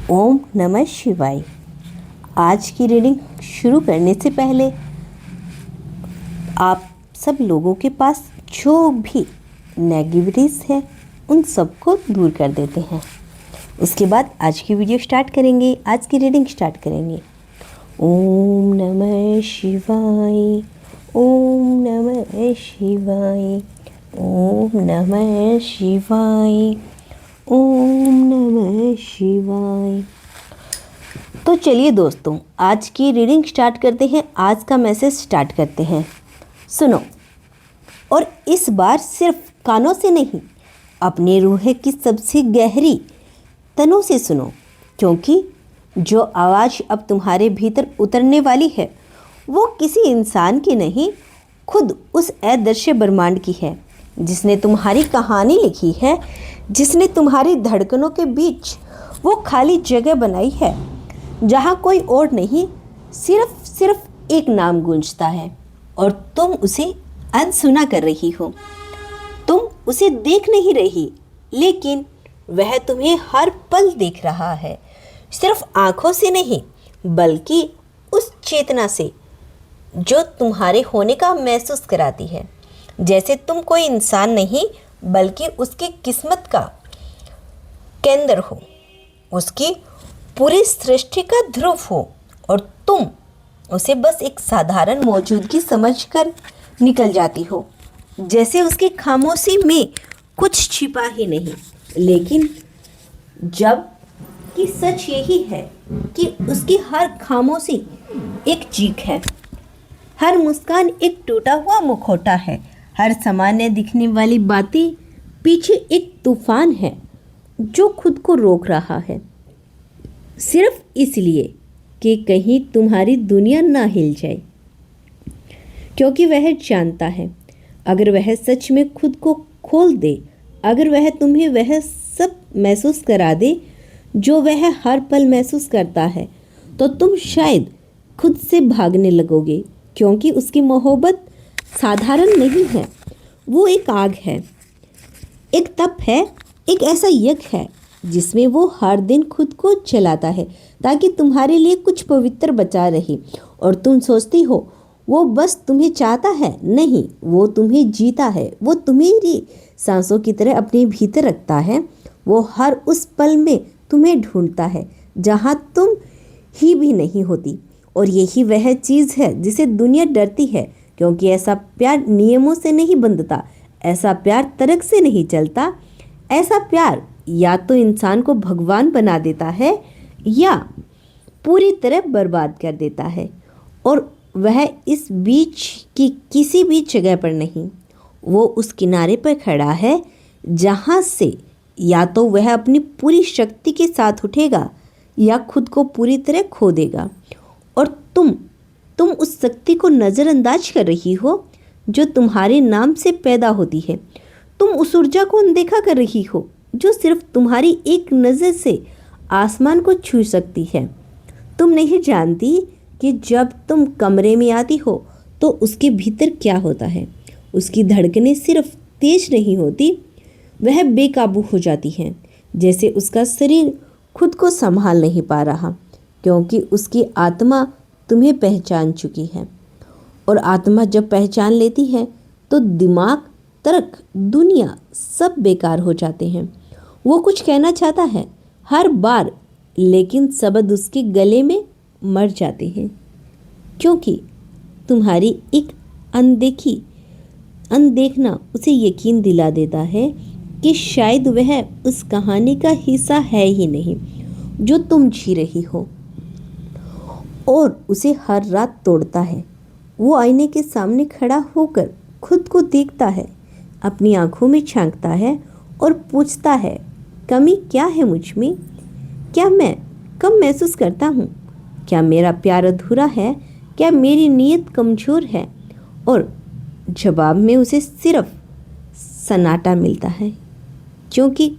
ओम नमः शिवाय। आज की रीडिंग शुरू करने से पहले आप सब लोगों के पास जो भी नेगेटिविटीज़ है उन सबको दूर कर देते हैं। उसके बाद आज की वीडियो स्टार्ट करेंगे, आज की रीडिंग स्टार्ट करेंगे। ओम नमः शिवाय, ओम नमः शिवाय, ओम नमः शिवाय, ओम नमः शिवाय। तो चलिए दोस्तों, आज की रीडिंग स्टार्ट करते हैं। आज का मैसेज स्टार्ट करते हैं। सुनो, और इस बार सिर्फ कानों से नहीं, अपने रूह की सबसे गहरी तनों से सुनो, क्योंकि जो आवाज़ अब तुम्हारे भीतर उतरने वाली है वो किसी इंसान की नहीं, खुद उस अदृश्य ब्रह्मांड की है, जिसने तुम्हारी कहानी लिखी है, जिसने तुम्हारी धड़कनों के बीच वो खाली जगह बनाई है जहाँ कोई और नहीं, सिर्फ एक नाम गूंजता है और तुम उसे अनसुना कर रही हो। तुम उसे देख नहीं रही, लेकिन वह तुम्हें हर पल देख रहा है, सिर्फ आंखों से नहीं बल्कि उस चेतना से जो तुम्हारे होने का महसूस कराती है। जैसे तुम कोई इंसान नहीं बल्कि उसकी किस्मत का केंद्र हो, उसकी पूरी सृष्टि का ध्रुव हो, और तुम उसे बस एक साधारण मौजूदगी समझकर निकल जाती हो, जैसे उसकी खामोशी में कुछ छिपा ही नहीं। लेकिन जब कि सच यही है कि उसकी हर खामोशी एक चीख है, हर मुस्कान एक टूटा हुआ मुखौटा है, हर सामान्य दिखने वाली बातें पीछे एक तूफान है जो खुद को रोक रहा है, सिर्फ इसलिए कि कहीं तुम्हारी दुनिया ना हिल जाए। क्योंकि वह जानता है, अगर वह सच में खुद को खोल दे, अगर वह तुम्हें वह सब महसूस करा दे जो वह हर पल महसूस करता है, तो तुम शायद खुद से भागने लगोगे। क्योंकि उसकी मोहब्बत साधारण नहीं है, वो एक आग है, एक तप है, एक ऐसा यज्ञ है जिसमें वो हर दिन खुद को जलाता है ताकि तुम्हारे लिए कुछ पवित्र बचा रहे। और तुम सोचती हो वो बस तुम्हें चाहता है, नहीं, वो तुम्हें जीता है, वो तुम्हारी सांसों की तरह अपने भीतर रखता है। वो हर उस पल में तुम्हें ढूंढता है जहाँ तुम ही भी नहीं होती। और यही वह चीज़ है जिसे दुनिया डरती है, क्योंकि ऐसा प्यार नियमों से नहीं बंधता, ऐसा प्यार तर्क से नहीं चलता। ऐसा प्यार या तो इंसान को भगवान बना देता है या पूरी तरह बर्बाद कर देता है, और वह इस बीच की किसी भी जगह पर नहीं। वो उस किनारे पर खड़ा है जहाँ से या तो वह अपनी पूरी शक्ति के साथ उठेगा या खुद को पूरी तरह खो देगा। और तुम उस शक्ति को नज़रअंदाज कर रही हो जो तुम्हारे नाम से पैदा होती है। तुम उस ऊर्जा को अनदेखा कर रही हो जो सिर्फ तुम्हारी एक नज़र से आसमान को छू सकती है। तुम नहीं जानती कि जब तुम कमरे में आती हो तो उसके भीतर क्या होता है। उसकी धड़कनें सिर्फ तेज नहीं होती, वह बेकाबू हो जाती हैं, जैसे उसका शरीर खुद को संभाल नहीं पा रहा, क्योंकि उसकी आत्मा तुम्हें पहचान चुकी है। और आत्मा जब पहचान लेती है तो दिमाग, तर्क, दुनिया सब बेकार हो जाते हैं। वो कुछ कहना चाहता है हर बार, लेकिन शब्द उसके गले में मर जाते हैं, क्योंकि तुम्हारी एक अनदेखना उसे यकीन दिला देता है कि शायद वह उस कहानी का हिस्सा है ही नहीं जो तुम जी रही हो। और उसे हर रात तोड़ता है। वो आईने के सामने खड़ा होकर खुद को देखता है, अपनी आंखों में झांकता है और पूछता है, कमी क्या है मुझ में? क्या मैं कम महसूस करता हूँ? क्या मेरा प्यार अधूरा है? क्या मेरी नीयत कमज़ोर है? और जवाब में उसे सिर्फ सन्नाटा मिलता है, क्योंकि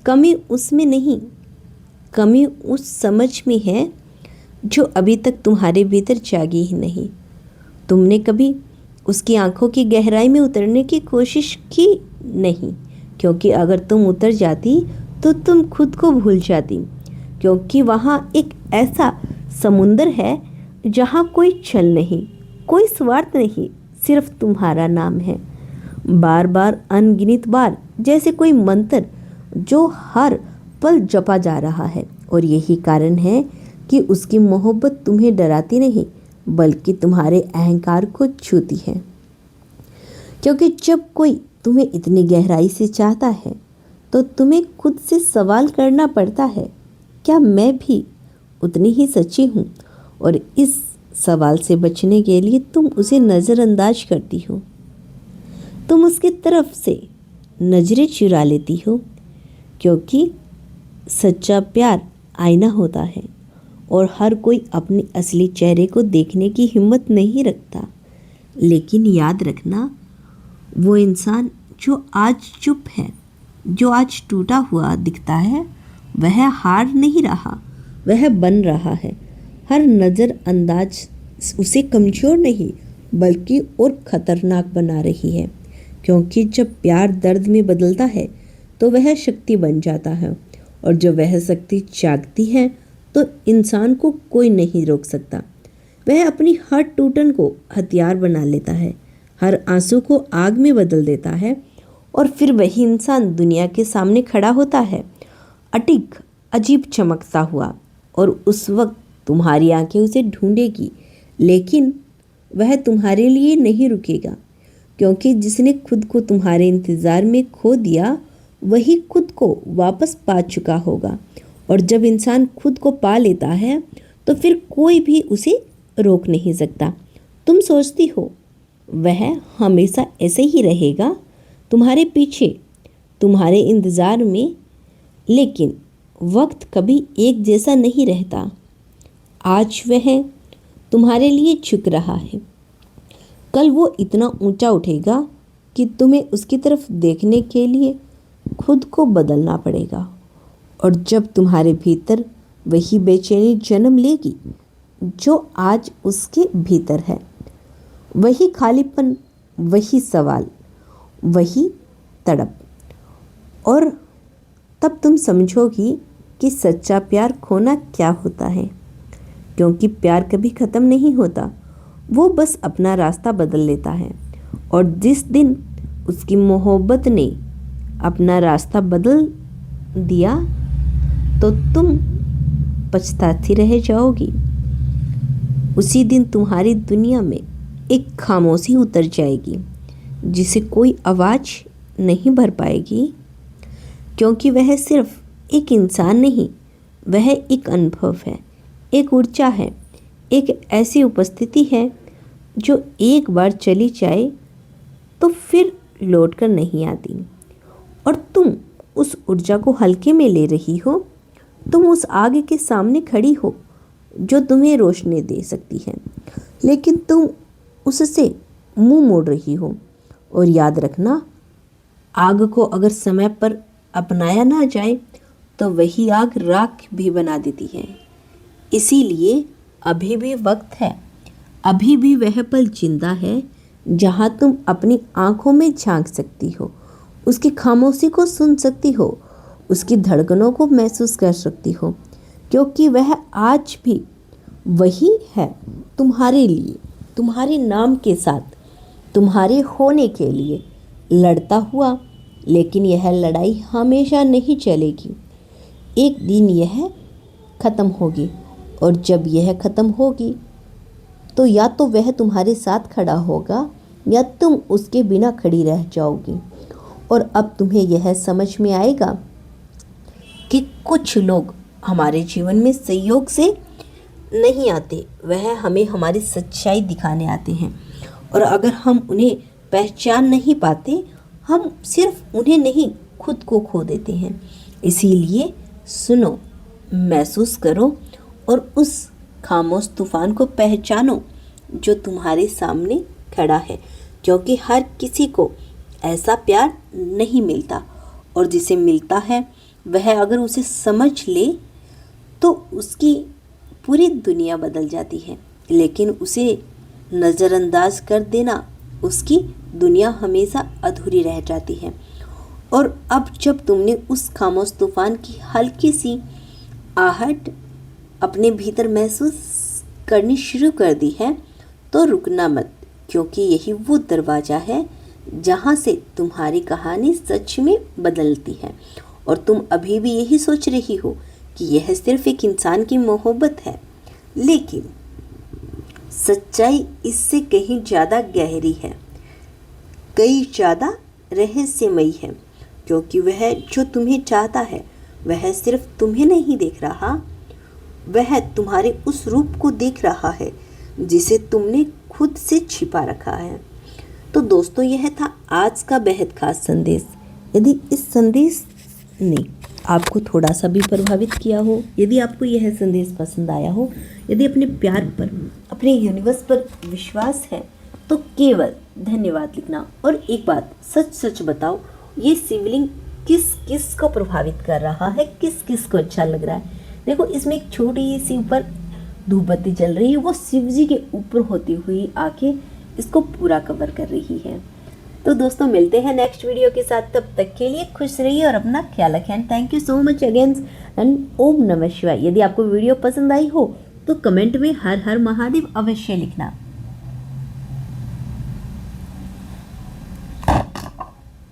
कमी उसमें नहीं, कमी उस समझ में है जो अभी तक तुम्हारे भीतर जागी ही नहीं। तुमने कभी उसकी आंखों की गहराई में उतरने की कोशिश की नहीं, क्योंकि अगर तुम उतर जाती तो तुम खुद को भूल जाती, क्योंकि वहाँ एक ऐसा समुंदर है जहाँ कोई छल नहीं, कोई स्वार्थ नहीं, सिर्फ तुम्हारा नाम है। बार बार अनगिनत बार, जैसे कोई मंत्र जो हर पल जपा जा रहा है। और यही कारण है कि उसकी मोहब्बत तुम्हें डराती नहीं, बल्कि तुम्हारे अहंकार को छूती है। क्योंकि जब कोई तुम्हें इतनी गहराई से चाहता है तो तुम्हें खुद से सवाल करना पड़ता है, क्या मैं भी उतनी ही सच्ची हूँ? और इस सवाल से बचने के लिए तुम उसे नज़रअंदाज करती हो, तुम उसकी तरफ से नज़रें चुरा लेती हो, क्योंकि सच्चा प्यार आईना होता है और हर कोई अपने असली चेहरे को देखने की हिम्मत नहीं रखता। लेकिन याद रखना, वो इंसान जो आज चुप है, जो आज टूटा हुआ दिखता है, वह हार नहीं रहा, वह बन रहा है। हर नज़रअंदाज उसे कमज़ोर नहीं बल्कि और ख़तरनाक बना रही है। क्योंकि जब प्यार दर्द में बदलता है तो वह शक्ति बन जाता है, और जब वह शक्ति जागती है तो इंसान को कोई नहीं रोक सकता। वह अपनी हर टूटन को हथियार बना लेता है, हर आंसू को आग में बदल देता है, और फिर वही इंसान दुनिया के सामने खड़ा होता है, अटिक, अजीब चमकता हुआ। और उस वक्त तुम्हारी आंखें उसे ढूंढेगी, लेकिन वह तुम्हारे लिए नहीं रुकेगा, क्योंकि जिसने खुद को तुम्हारे इंतज़ार में खो दिया वही खुद को वापस पा चुका होगा। और जब इंसान खुद को पा लेता है तो फिर कोई भी उसे रोक नहीं सकता। तुम सोचती हो वह हमेशा ऐसे ही रहेगा तुम्हारे पीछे, तुम्हारे इंतज़ार में, लेकिन वक्त कभी एक जैसा नहीं रहता। आज वह तुम्हारे लिए झुक रहा है, कल वो इतना ऊंचा उठेगा कि तुम्हें उसकी तरफ देखने के लिए खुद को बदलना पड़ेगा। और जब तुम्हारे भीतर वही बेचैनी जन्म लेगी जो आज उसके भीतर है, वही खालीपन, वही सवाल, वही तड़प, और तब तुम समझोगी कि सच्चा प्यार खोना क्या होता है। क्योंकि प्यार कभी ख़त्म नहीं होता, वो बस अपना रास्ता बदल लेता है। और जिस दिन उसकी मोहब्बत ने अपना रास्ता बदल दिया तो तुम पछताती रह जाओगी। उसी दिन तुम्हारी दुनिया में एक खामोशी उतर जाएगी जिसे कोई आवाज़ नहीं भर पाएगी, क्योंकि वह सिर्फ एक इंसान नहीं, वह एक अनुभव है, एक ऊर्जा है, एक ऐसी उपस्थिति है जो एक बार चली जाए तो फिर लौट कर नहीं आती। और तुम उस ऊर्जा को हल्के में ले रही हो, तुम उस आग के सामने खड़ी हो जो तुम्हें रोशनी दे सकती है, लेकिन तुम उससे मुंह मोड़ रही हो। और याद रखना, आग को अगर समय पर अपनाया ना जाए तो वही आग राख भी बना देती है। इसीलिए अभी भी वक्त है, अभी भी वह पल जिंदा है जहाँ तुम अपनी आंखों में झांक सकती हो, उसकी खामोशी को सुन सकती हो, उसकी धड़कनों को महसूस कर सकती हो, क्योंकि वह आज भी वही है तुम्हारे लिए, तुम्हारे नाम के साथ, तुम्हारे होने के लिए लड़ता हुआ। लेकिन यह लड़ाई हमेशा नहीं चलेगी, एक दिन यह ख़त्म होगी। और जब यह ख़त्म होगी तो या तो वह तुम्हारे साथ खड़ा होगा या तुम उसके बिना खड़ी रह जाओगी। और अब तुम्हें यह समझ में आएगा कि कुछ लोग हमारे जीवन में संयोग से नहीं आते, वह हमें हमारी सच्चाई दिखाने आते हैं। और अगर हम उन्हें पहचान नहीं पाते, हम सिर्फ उन्हें नहीं, खुद को खो देते हैं। इसीलिए सुनो, महसूस करो और उस खामोश तूफान को पहचानो जो तुम्हारे सामने खड़ा है, क्योंकि हर किसी को ऐसा प्यार नहीं मिलता, और जिसे मिलता है वह अगर उसे समझ ले तो उसकी पूरी दुनिया बदल जाती है। लेकिन उसे नज़रअंदाज कर देना, उसकी दुनिया हमेशा अधूरी रह जाती है। और अब जब तुमने उस खामोश तूफान की हल्की सी आहट अपने भीतर महसूस करनी शुरू कर दी है तो रुकना मत, क्योंकि यही वो दरवाज़ा है जहाँ से तुम्हारी कहानी सच में बदलती है। और तुम अभी भी यही सोच रही हो कि यह सिर्फ एक इंसान की मोहब्बत है, लेकिन सच्चाई इससे कहीं ज़्यादा गहरी है, कई ज़्यादा रहस्यमयी है, क्योंकि वह जो तुम्हें चाहता है वह सिर्फ तुम्हें नहीं देख रहा, वह तुम्हारे उस रूप को देख रहा है जिसे तुमने खुद से छिपा रखा है। तो दोस्तों, यह था आज का बेहद खास संदेश। यदि इस संदेश ने आपको थोड़ा सा भी प्रभावित किया हो, यदि आपको यह संदेश पसंद आया हो, यदि अपने प्यार पर, अपने यूनिवर्स पर विश्वास है, तो केवल धन्यवाद लिखना। और एक बात सच सच बताओ, ये शिवलिंग किस किस को प्रभावित कर रहा है, किस किस को अच्छा लग रहा है। देखो, इसमें एक छोटी सी ऊपर धूप बत्ती जल रही है, वो शिव जी के ऊपर होती हुई आके इसको पूरा कवर कर रही है। तो दोस्तों, मिलते हैं नेक्स्ट वीडियो के साथ। तब तक के लिए खुश रहिए और अपना ख्याल रखें। And thank you so much again and ओम नमः शिवाय। यदि आपको वीडियो पसंद आई हो तो कमेंट में हर हर महादेव अवश्य लिखना।